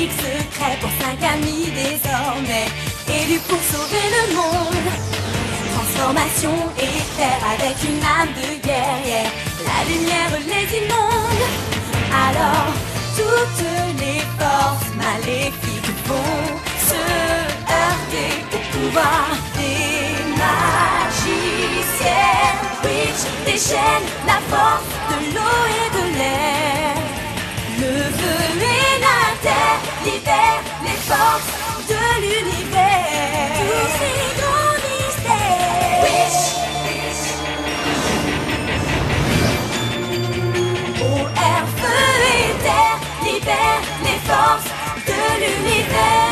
maléfique secret pour 5 amis désormais, élus pour sauver le monde. Transformation éclair avec une âme de guerrière, la lumière les inonde. Alors toutes les forces maléfiques vont se heurter au pouvoir des magiciens. Witch déchaîne la force de l'eau et de l'air. Le feu et la terre libèrent les forces de l'univers. Tous ces grands mystères. Eau, air, feu et terre libèrent les forces de l'univers.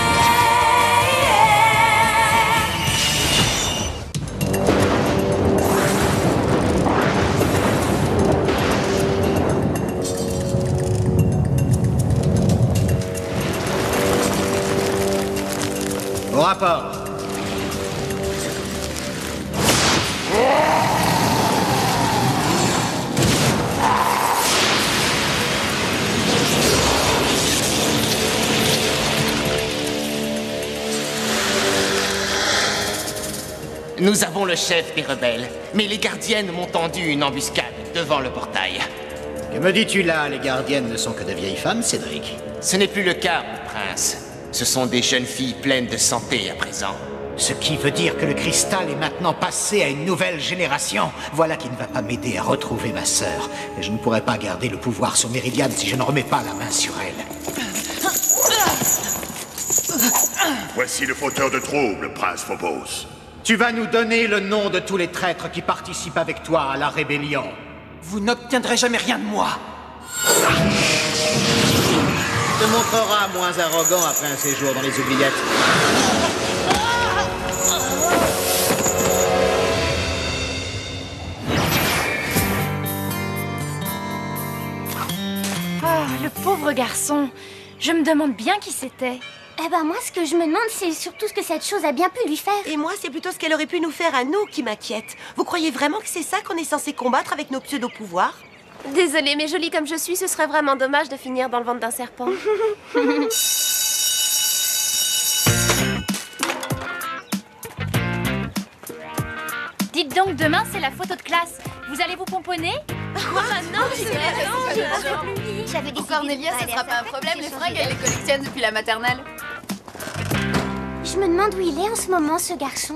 Au rapport. Nous avons le chef des rebelles, mais les gardiennes m'ont tendu une embuscade devant le portail. Que me dis-tu là? Les gardiennes ne sont que de vieilles femmes, Cédric. Ce n'est plus le cas, mon prince. Ce sont des jeunes filles pleines de santé à présent. Ce qui veut dire que le cristal est maintenant passé à une nouvelle génération. Voilà qui ne va pas m'aider à retrouver ma sœur. Et je ne pourrai pas garder le pouvoir sur Méridiane si je ne remets pas la main sur elle. Voici le fauteur de troubles, prince Phobos. Tu vas nous donner le nom de tous les traîtres qui participent avec toi à la rébellion. Vous n'obtiendrez jamais rien de moi. Te montrera moins arrogant après un séjour dans les oubliettes. Oh, le pauvre garçon. Je me demande bien qui c'était. Eh ben moi, ce que je me demande, c'est surtout ce que cette chose a bien pu lui faire. Et moi, c'est plutôt ce qu'elle aurait pu nous faire à nous qui m'inquiète. Vous croyez vraiment que c'est ça qu'on est censé combattre avec nos pseudo-pouvoirs? Désolée, mais jolie comme je suis, ce serait vraiment dommage de finir dans le ventre d'un serpent. Dites donc, demain, c'est la photo de classe. Vous allez vous pomponner? Quoi? Non, J'avais décidé. Pour Cornelia, ça sera pas un problème, les fringues, elle les collectionne depuis la maternelle. Je me demande où il est en ce moment, ce garçon.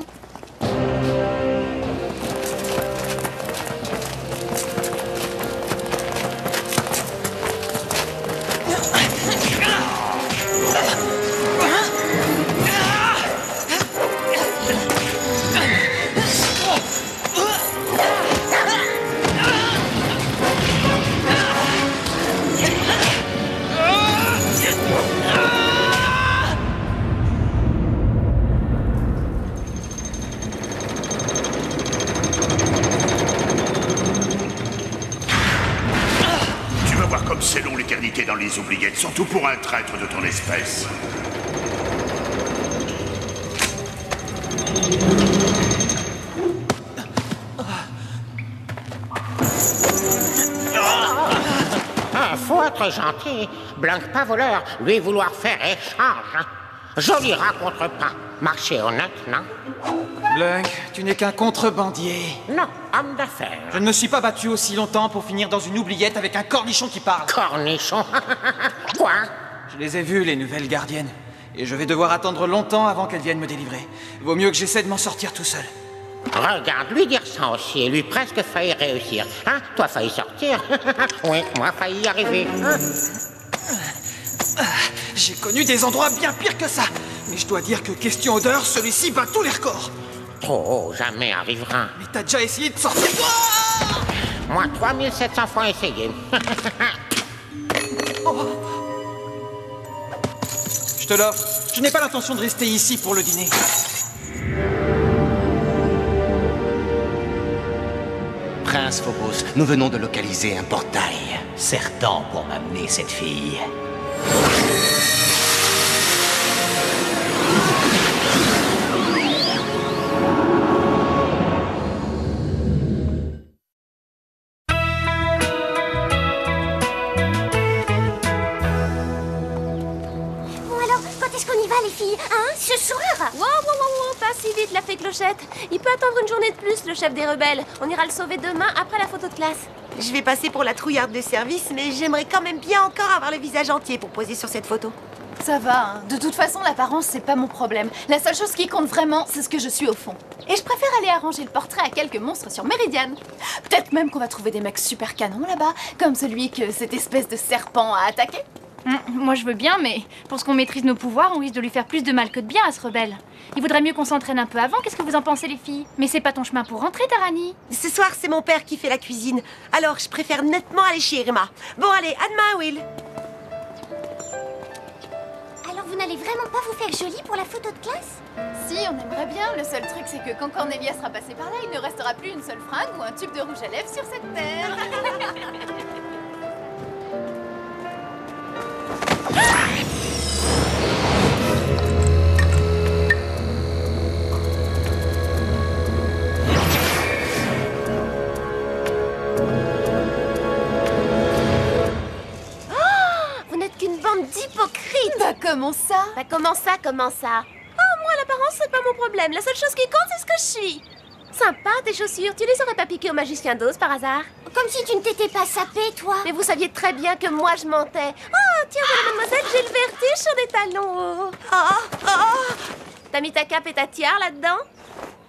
C'est long l'éternité dans les oubliettes, surtout pour un traître de ton espèce. Ah, faut être gentil. Blanc pas voleur, lui vouloir faire échange. Joli rat contre pain. Marché honnête, non? Blanc, tu n'es qu'un contrebandier. Non, homme d'affaires. Je ne me suis pas battu aussi longtemps pour finir dans une oubliette avec un cornichon qui parle. Cornichon? Quoi? Je les ai vus, les nouvelles gardiennes. Et je vais devoir attendre longtemps avant qu'elles viennent me délivrer. Vaut mieux que j'essaie de m'en sortir tout seul. Regarde, lui dire ça aussi, et lui presque failli réussir. Hein? Toi failli sortir? Oui, moi failli y arriver. J'ai connu des endroits bien pires que ça. Mais je dois dire que question odeur, celui-ci bat tous les records. Oh, jamais arrivera. Mais t'as déjà essayé de sortir? Moi, 3700 fois essayé. Oh. Je te l'offre. Je n'ai pas l'intention de rester ici pour le dîner. Prince Phobos, nous venons de localiser un portail. Certain pour m'amener cette fille. ce soir. Wow, pas si vite la fée Clochette. Il peut attendre une journée de plus, le chef des rebelles. On ira le sauver demain après la photo de classe. Je vais passer pour la trouillarde de service, mais j'aimerais quand même bien encore avoir le visage entier pour poser sur cette photo. Ça va, hein. De toute façon, l'apparence, c'est pas mon problème. La seule chose qui compte vraiment, c'est ce que je suis au fond. Et je préfère aller arranger le portrait à quelques monstres sur Meridian. Peut-être même qu'on va trouver des mecs super canons là-bas, comme celui que cette espèce de serpent a attaqué. Moi je veux bien, mais pour qu'on maîtrise nos pouvoirs, on risque de lui faire plus de mal que de bien à ce rebelle. Il vaudrait mieux qu'on s'entraîne un peu avant, qu'est-ce que vous en pensez les filles? Mais c'est pas ton chemin pour rentrer, Tarani. Ce soir, c'est mon père qui fait la cuisine, alors je préfère nettement aller chez Irma. Bon allez, à demain, Will. Alors vous n'allez vraiment pas vous faire jolie pour la photo de classe? Si, on aimerait bien. Le seul truc, c'est que quand Cornelia sera passée par là, il ne restera plus une seule fringue ou un tube de rouge à lèvres sur cette terre. Vous n'êtes qu'une bande d'hypocrites. Bah comment ça? Bah comment ça? Oh, moi l'apparence c'est pas mon problème. La seule chose qui compte c'est ce que je suis. Sympa tes chaussures, tu les aurais pas piquées au magicien d'Oz par hasard? Comme si tu ne t'étais pas sapée, toi. Mais vous saviez très bien que moi je mentais. Oh tiens voilà mademoiselle, j'ai le vertige sur des talons. T'as mis ta cape et ta tiare là-dedans?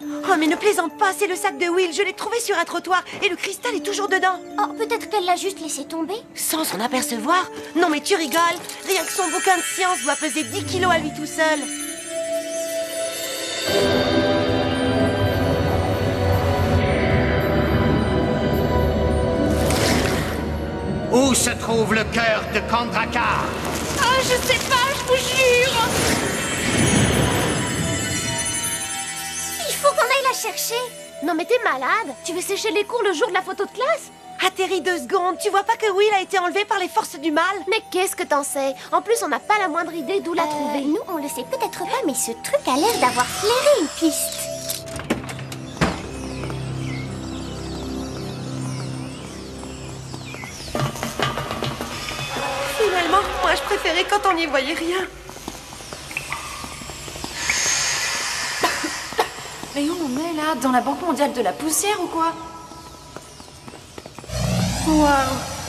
Oh mais ne plaisante pas, c'est le sac de Will, je l'ai trouvé sur un trottoir et le cristal est toujours dedans. Oh, peut-être qu'elle l'a juste laissé tomber. Sans s'en apercevoir? Non mais tu rigoles, rien que son bouquin de science doit peser 10 kilos à lui tout seul. Où se trouve le cœur de Kandrakar? Oh je sais pas, je vous jure. Il faut qu'on aille la chercher. Non mais t'es malade? Tu veux sécher les cours le jour de la photo de classe? Atterris 2 secondes, tu vois pas que Will a été enlevé par les forces du mal? Mais qu'est-ce que t'en sais? En plus on n'a pas la moindre idée d'où la trouver. Nous on le sait peut-être pas, mais ce truc a l'air d'avoir flairé une piste. Finalement, moi je préférais quand on n'y voyait rien. Mais où on est là? Dans la Banque mondiale de la poussière ou quoi? Waouh!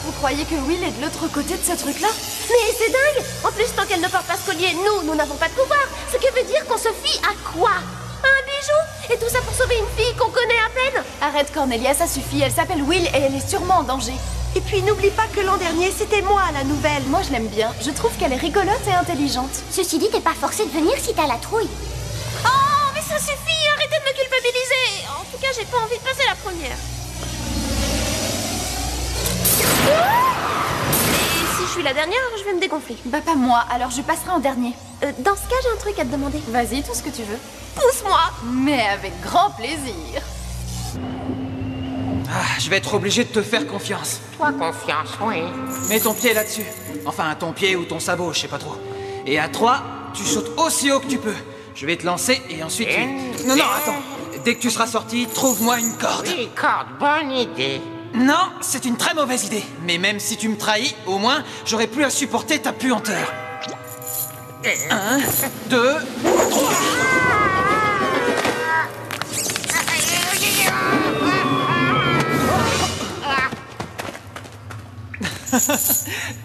Vous croyez que Will est de l'autre côté de ce truc-là? Mais c'est dingue! En plus, tant qu'elle ne porte pas ce collier, nous n'avons pas de pouvoir. Ce qui veut dire qu'on se fie à quoi? À un bijou? Et tout ça pour sauver une fille qu'on connaît à peine? Arrête Cornelia, ça suffit. Elle s'appelle Will et elle est sûrement en danger. Et puis n'oublie pas que l'an dernier, c'était moi la nouvelle. Moi je l'aime bien. Je trouve qu'elle est rigolote et intelligente. Ceci dit, t'es pas forcée de venir si t'as la trouille. Oh, mais ça suffit! Arrêtez de me culpabiliser! En tout cas, j'ai pas envie de passer la première. Et si je suis la dernière, je vais me dégonfler. Bah pas moi, alors je passerai en dernier. Dans ce cas, j'ai un truc à te demander. Vas-y, tout ce que tu veux. Pousse-moi! Mais avec grand plaisir. Ah, je vais être obligé de te faire confiance. Toi, confiance, oui. Mets ton pied là-dessus. Enfin, ton pied ou ton sabot, je sais pas trop. Et à 3, tu sautes aussi haut que tu peux. Je vais te lancer et ensuite tu... Non, attends. Dès que tu seras sorti, trouve-moi une corde. Oui, corde, bonne idée. Non, c'est une très mauvaise idée. Mais même si tu me trahis, au moins, j'aurai plus à supporter ta puanteur. 1, 2, 3.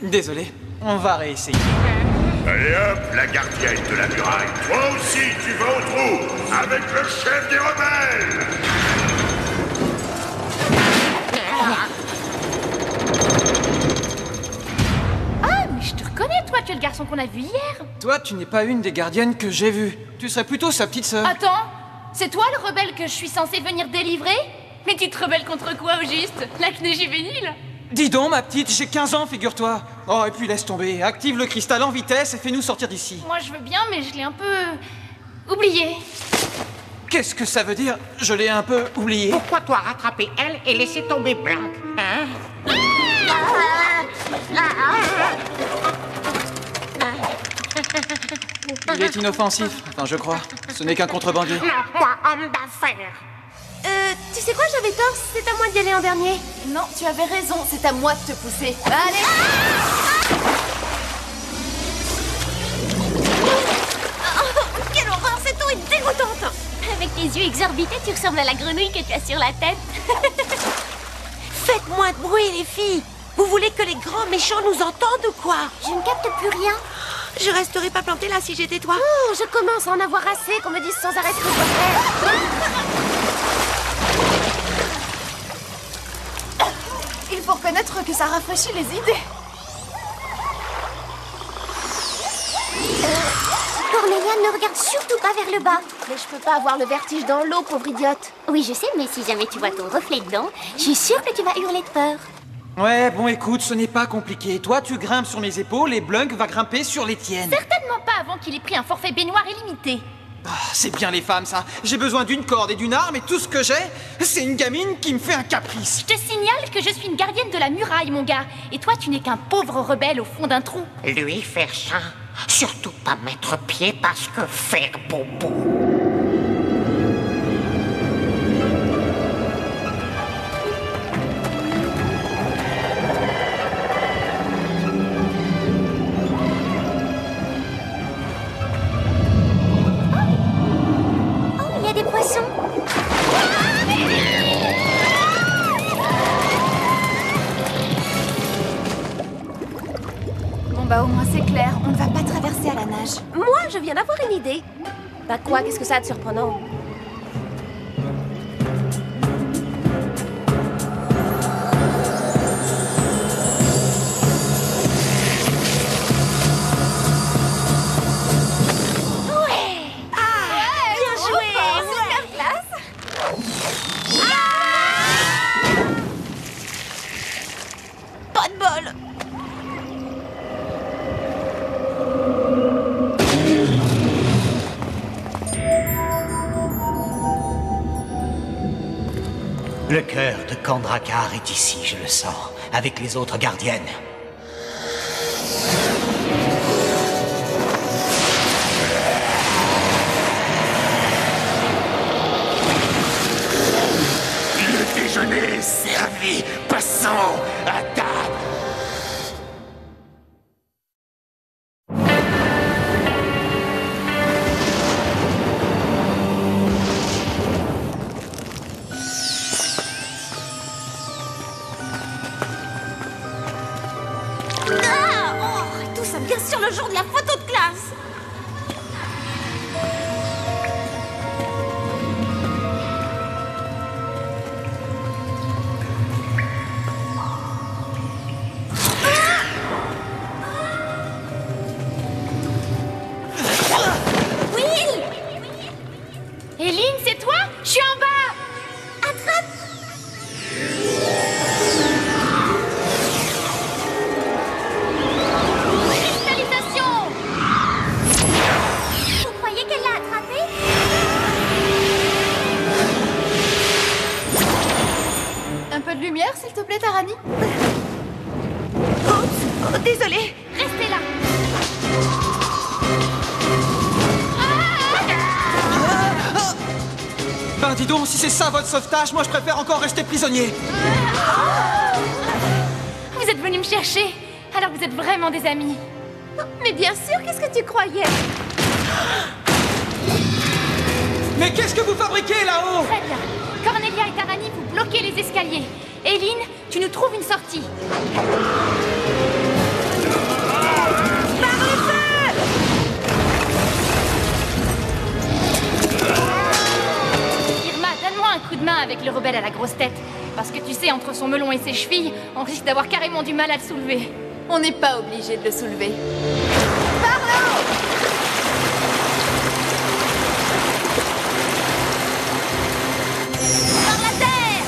Désolé, on va réessayer. Allez hop, la gardienne de la muraille. Toi aussi, tu vas au trou avec le chef des rebelles. Ah, mais je te reconnais, toi, tu es le garçon qu'on a vu hier. Toi, tu n'es pas une des gardiennes que j'ai vues. Tu serais plutôt sa petite sœur. Attends, c'est toi le rebelle que je suis censée venir délivrer? Mais tu te rebelles contre quoi au juste? L'acné juvénile? Dis donc, ma petite, j'ai 15 ans, figure-toi. Oh, et puis laisse tomber. Active le cristal en vitesse et fais-nous sortir d'ici. Moi, je veux bien, mais je l'ai un peu... oublié. Qu'est-ce que ça veut dire? Je l'ai un peu oublié. Pourquoi toi rattraper elle et laisser tomber Blanc, hein? Il est inoffensif, enfin je crois. Ce n'est qu'un contrebandier. Non, moi, homme d'affaires. Tu sais quoi, j'avais tort, c'est à moi d'y aller en dernier. Non, tu avais raison, c'est à moi de te pousser. Allez! Quelle horreur! dégoûtante. Avec tes yeux exorbités, tu ressembles à la grenouille que tu as sur la tête. Faites moins de bruit, les filles. Vous voulez que les grands méchants nous entendent ou quoi? Je ne capte plus rien. Je resterai pas plantée là si j'étais toi. Oh, je commence à en avoir assez qu'on me dise sans arrêt ce que je dois faire. Il faut reconnaître que ça rafraîchit les idées. Cornelia, ne regarde surtout pas vers le bas. Mais je peux pas avoir le vertige dans l'eau, pauvre idiote. Oui, je sais, mais si jamais tu vois ton reflet dedans, je suis sûre que tu vas hurler de peur. Ouais, bon, écoute, ce n'est pas compliqué. Toi, tu grimpes sur mes épaules et Blunk va grimper sur les tiennes. Certainement pas avant qu'il ait pris un forfait baignoire illimité. Ah, c'est bien les femmes, ça. J'ai besoin d'une corde et d'une arme et tout ce que j'ai, c'est une gamine qui me fait un caprice. Je te signale que je suis une gardienne de la muraille, mon gars. Et toi, tu n'es qu'un pauvre rebelle au fond d'un trou. Lui faire ça, surtout pas mettre pied parce que faire bobo. Oh, il y a des poissons. Bon bah au moins c'est clair, on ne va pas traverser à la nage. Moi, je viens d'avoir une idée. Bah quoi, qu'est-ce que ça a de surprenant? Pas de bol. Le cœur de Kandrakar est ici, je le sens, avec les autres gardiennes. Le déjeuner est servi. Passons à table. Ah, oh, tout ça bien sûr le jour de la photo de classe. Will! Éline, c'est toi? Je suis en bas! Attrape. Cristallisation! Vous croyez qu'elle l'a attrapé? Un peu de lumière, s'il te plaît, Tarani? Oh, désolée. Restez là! Ben dis donc, si c'est ça votre sauvetage, moi je préfère encore rester prisonnier. Vous êtes venus me chercher, alors vous êtes vraiment des amis. Mais bien sûr, qu'est-ce que tu croyais? Mais qu'est-ce que vous fabriquez là-haut? Très bien. Cornelia et Tarani, vous bloquez les escaliers. Éline, tu nous trouves une sortie. Irma, donne-moi un coup de main avec le rebelle à la grosse tête. Parce que tu sais, entre son melon et ses chevilles, on risque d'avoir carrément du mal à le soulever. On n'est pas obligé de le soulever. Par la terre.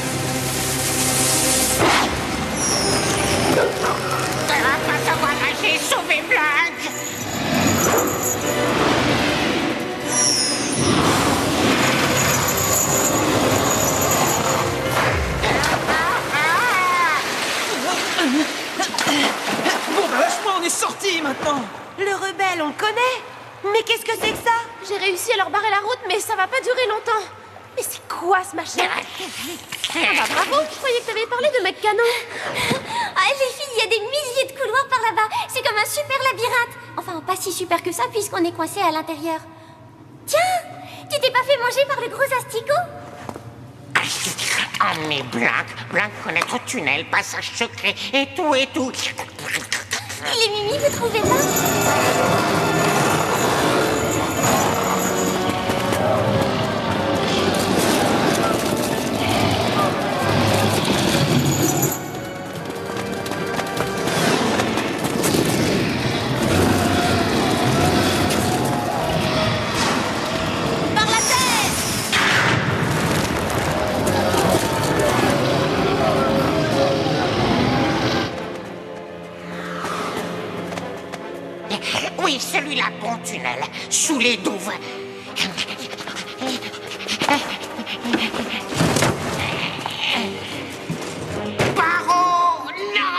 Elle va pas savoir nager, sauver Blunk. Bon, ben lâche-moi, on est sortis maintenant. Le rebelle, on le connaît. Mais qu'est-ce que c'est que ça? J'ai réussi à leur barrer la route, mais ça va pas durer longtemps. Mais c'est quoi ce machin? Ah bah bravo, je croyais que t'avais parlé de mec canon. Ah, les filles, il y a des milliers de couloirs par là-bas. C'est comme un super labyrinthe. Enfin, pas si super que ça, puisqu'on est coincé à l'intérieur. Tiens, tu mangé par le gros asticot? Emmener Blanc connaître tunnel, passage secret, et tout. Les Mimi, vous trouvez pas? Oui, celui-là, bon tunnel, sous les douves. Barreau, non!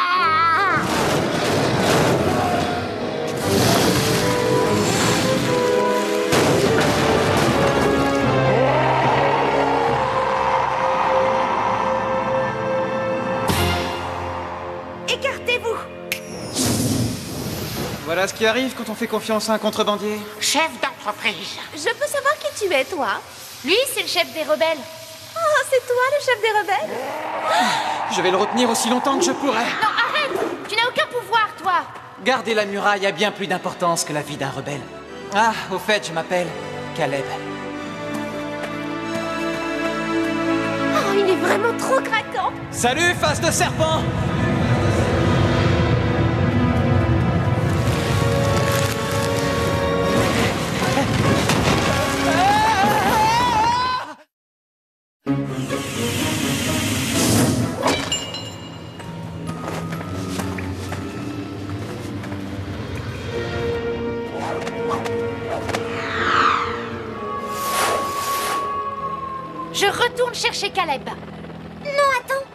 Écartez-vous! Voilà ce qui arrive quand on fait confiance à un contrebandier. Chef d'entreprise. Je peux savoir qui tu es, toi? Lui, c'est le chef des rebelles. Oh, c'est toi le chef des rebelles? Je vais le retenir aussi longtemps que je pourrai. Non, arrête! Tu n'as aucun pouvoir, toi! Garder la muraille a bien plus d'importance que la vie d'un rebelle. Ah, au fait, je m'appelle Caleb. Oh, il est vraiment trop craquant! Salut, face de serpent! Je retourne chercher Caleb. Non, attends.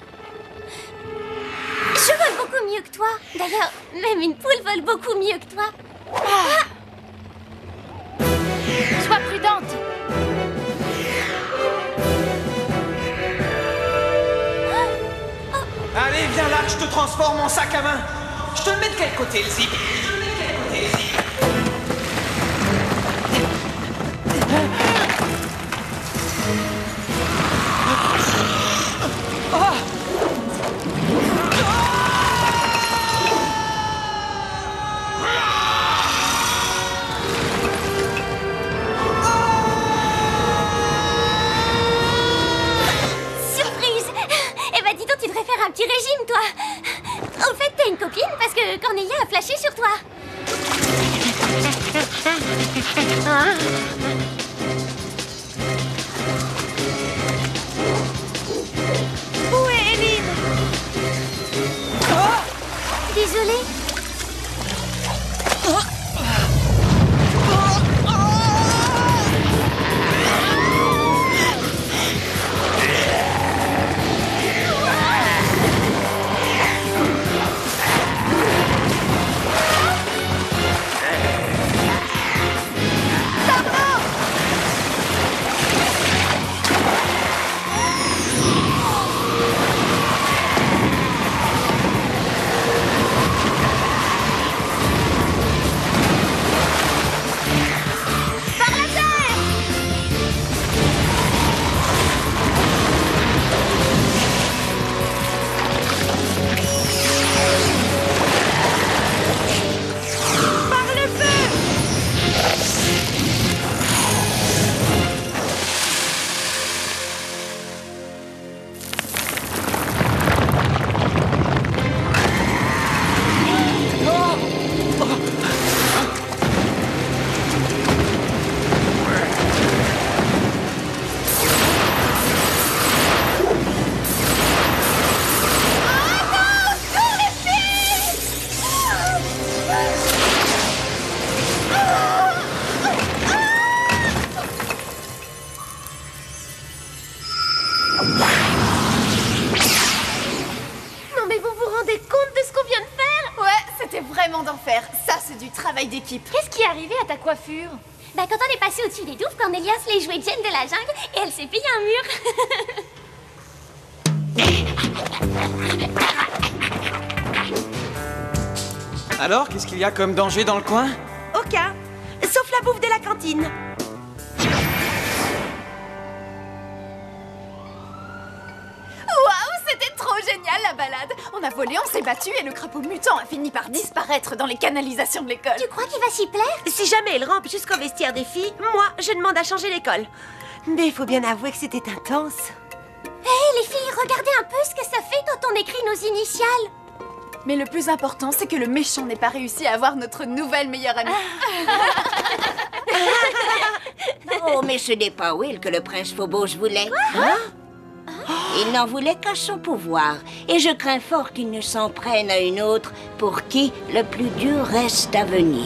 Je vole beaucoup mieux que toi. D'ailleurs, même une poule vole beaucoup mieux que toi. Sois prudente. Allez, viens là, je te transforme en sac à main. Je te le mets de quel côté, le zip? Surprise! Eh ben dis donc, tu devrais faire un petit régime, toi. Au fait, t'as une copine parce que Cornelia a flashé sur toi. Où est Eline? Désolée. Non mais vous vous rendez compte de ce qu'on vient de faire? Ouais, c'était vraiment d'enfer. Ça, c'est du travail d'équipe. Qu'est-ce qui est arrivé à ta coiffure? Bah quand on est passé au-dessus des douves, Cornelia se les jouait Jane de la jungle et elle s'est payé un mur. Alors, qu'est-ce qu'il y a comme danger dans le coin? Aucun. Sauf la bouffe de la cantine. balade. On a volé, on s'est battu et le crapaud mutant a fini par disparaître dans les canalisations de l'école. Tu crois qu'il va s'y plaire? Si jamais elle rampe jusqu'au vestiaire des filles, moi, je demande à changer l'école. Mais il faut bien avouer que c'était intense. Hé, les filles, regardez un peu ce que ça fait quand on écrit nos initiales. Mais le plus important, c'est que le méchant n'ait pas réussi à avoir notre nouvelle meilleure amie. Oh, mais ce n'est pas Will que le prince Phobos voulait. Il n'en voulait qu'à son pouvoir. Et je crains fort qu'il ne s'en prenne à une autre pour qui le plus dur reste à venir.